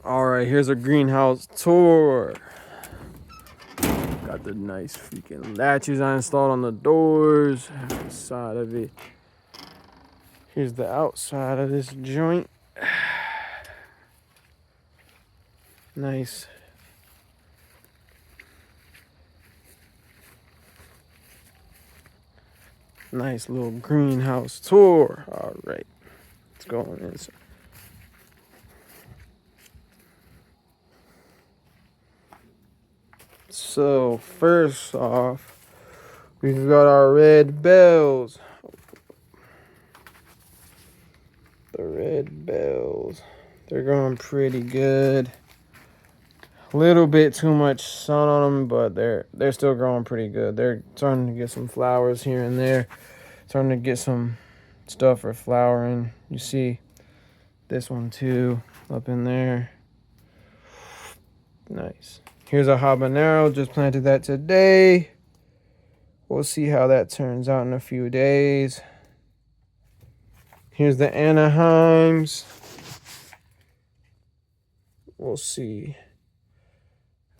All right, here's a greenhouse tour. Got the nice freaking latches I installed on the doors. Side of it. Here's the outside of this joint. Nice. Nice little greenhouse tour. All right, let's go on inside. So first off, we've got our red bells. The red bells. They're going pretty good. A little bit too much sun on them, but they're still growing pretty good. They're starting to get some flowers here and there. Starting to get some stuff for flowering. You see this one too up in there. Nice. Here's a habanero. Just planted that today. We'll see how that turns out in a few days. Here's the Anaheims. We'll see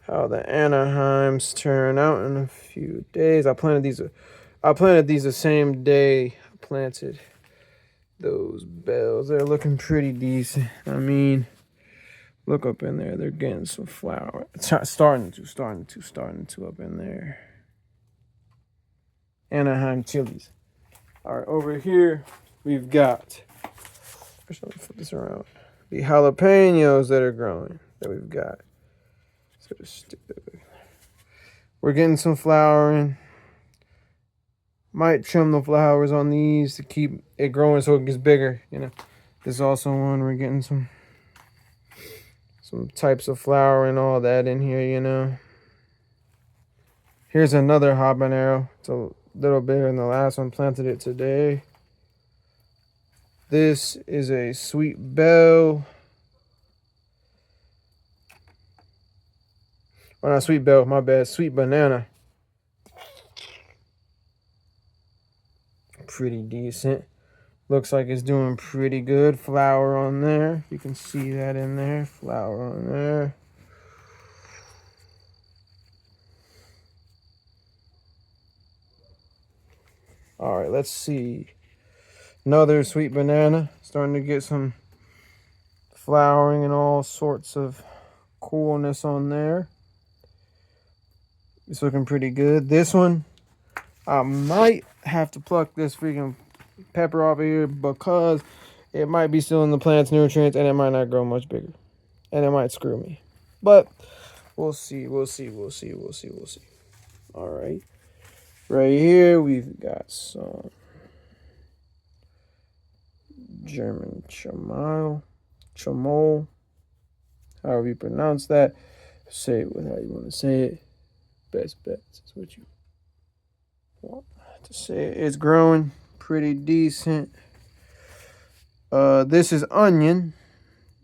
how the Anaheims turn out in a few days. I planted these the same day I planted those bells. They're looking pretty decent. I mean, look up in there. They're getting some flower. Starting to up in there. Anaheim chilies. All right, over here we've got. Let me flip this around. The jalapenos that are growing that we've got. So just stick that back. We're getting some flowering. Might trim the flowers on these to keep it growing so it gets bigger. There's also one we're getting some types of flower and all that in here. Here's another habanero. It's a little bigger than the last one. Planted it today. This is a sweet bell. Oh, not sweet bell, my bad. Sweet banana. Pretty decent. Looks like it's doing pretty good. Flower on there. You can see that in there. Flower on there. All right, let's see. Another sweet banana. Starting to get some flowering and all sorts of coolness on there. It's looking pretty good. This one, I might have to pluck this freaking pepper off of here because it might be still in the plant's nutrients and it might not grow much bigger. And it might screw me. But we'll see. All right. Right here, we've got some German chamole, however you pronounce that. Say it with how you want to say it. Best bets is what you want to say. It's growing pretty decent. This is onion.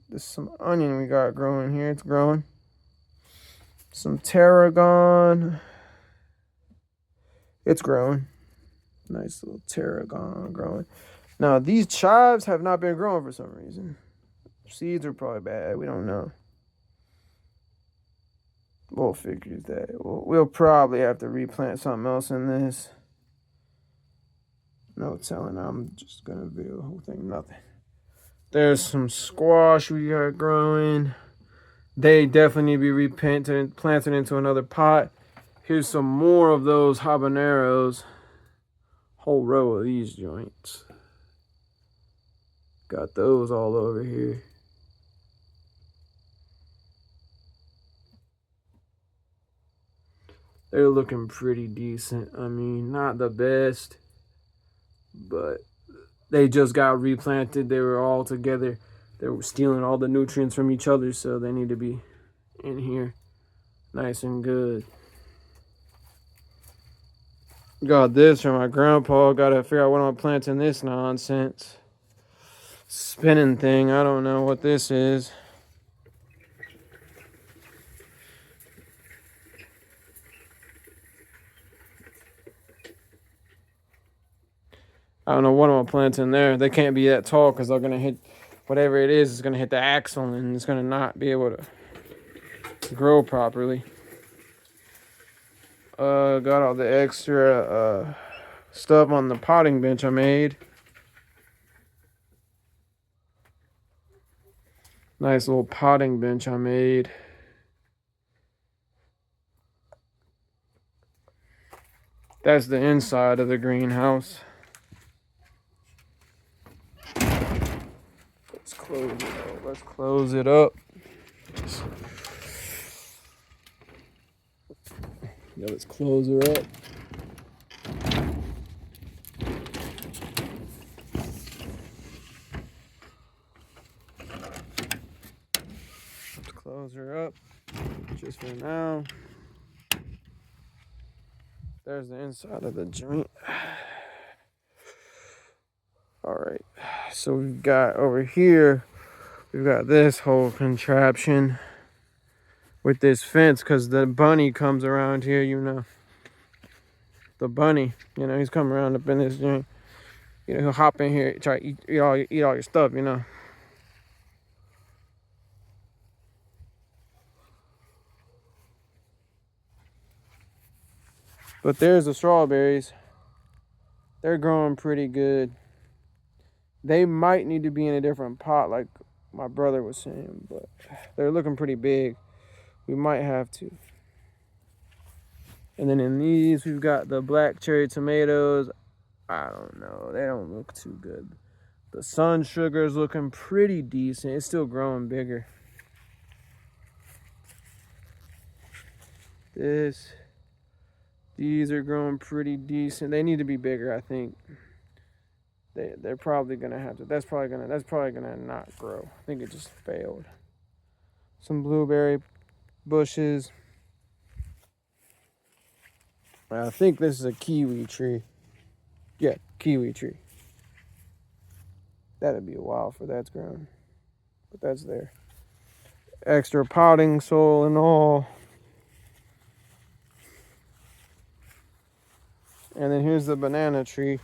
This is some onion we got growing here. It's growing. Some tarragon. It's growing. Nice little tarragon growing. Now, these chives have not been growing for some reason. Seeds are probably bad. We don't know. We'll figure that. We'll probably have to replant something else in this. No telling. I'm just going to do the whole thing. Nothing. There's some squash we got growing. They definitely need to be planted into another pot. Here's some more of those habaneros. Whole row of these joints. Got those all over here. They're looking pretty decent. I mean, not the best, but they just got replanted. They were all together. They were stealing all the nutrients from each other, so they need to be in here nice and good. Got this from my grandpa. Gotta figure out what I'm planting this nonsense. Spinning thing. I don't know what this is. I don't know what I'm planting there. They can't be that tall because they're gonna hit whatever it is going to hit the axle and it's going to not be able to grow properly. Got all the extra stuff on the potting bench I made. Nice little potting bench I made. That's the inside of the greenhouse. Let's close it up. Let's close it up. Yeah, let's close her up. Let's close her up just for now. There's the inside of the joint. All right, so we've got over here, we've got this whole contraption with this fence, because the bunny comes around here, you know. The bunny, you know, he's coming around up in this joint. You know, he'll hop in here, try to eat all your stuff, you know. But there's the strawberries. They're growing pretty good. They might need to be in a different pot, like my brother was saying, but they're looking pretty big. We might have to. And then in these, we've got the black cherry tomatoes. I don't know. They don't look too good. The sun sugar is looking pretty decent. It's still growing bigger. These are growing pretty decent. They need to be bigger, I think. They're probably gonna have to. That's probably gonna not grow. I think it just failed. Some blueberry bushes. I think this is a kiwi tree. Yeah, kiwi tree. That'd be a while for that's grown, but that's there. Extra potting soil and all. And then here's the banana tree.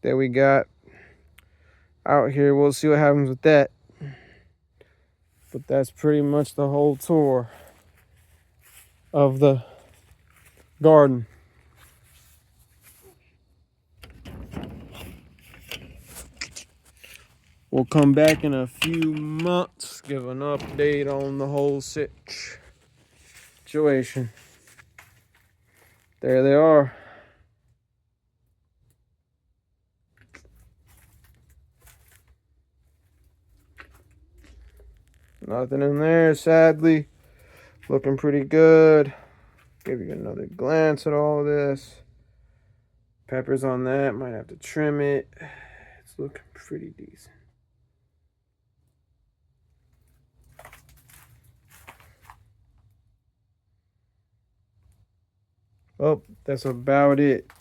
That we got out here. We'll see what happens with that. But that's pretty much the whole tour of the garden. We'll come back in a few months, give an update on the whole situation. There they are. Nothing in there, sadly. Looking pretty good. Give you another glance at all of this. Peppers on that, might have to trim it. It's looking pretty decent. Well, that's about it.